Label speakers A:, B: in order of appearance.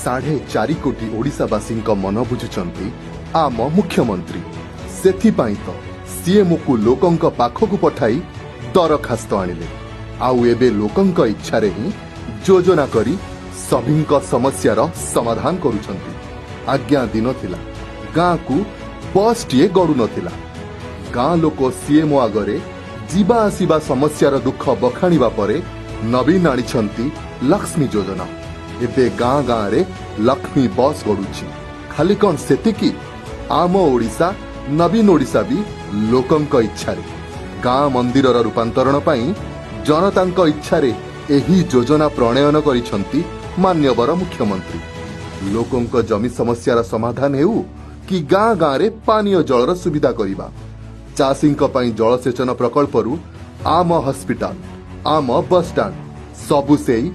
A: 4.5 कोटी ओडिशावासी मन बुझुंट आम मुख्यमंत्री सेथिपाई तो सीएमओ को लोकंक पाखकु पठाई दरखास्त आनिले आउ एबे लोकंक इच्छा रे ही योजना करी सभींक समस्यार समाधान करुछंती। आज्ञा दिन थिला गाँ को बस टीए गड़ु नथिला। गाँ लोक सीएमओ आगरे जीवा आसीबा समस्यार दुख बखाणिबा परे नवीन आनिछंती लक्ष्मी योजना। एबे गाँ गाँ रे लक्ष्मी बस गड़ुछि। खाली कौन सेतिकी आम ओडिशा नवीन ओडिशा भी लोकंक इच्छा रे गाँ मंदिर रूपांतरण पाई जनतांक इच्छा रे एही योजना प्रणयन करिछंती मान्यवर मुख्यमंत्री। लोकंक जमी समस्यार समाधान हेउ कि गाँ गाँ रे पानीय जलर सुविधा करिबा, चाषींक पई जलसेचन प्रकल्परू आम हॉस्पिटल आम बस स्टैंड सबु सेई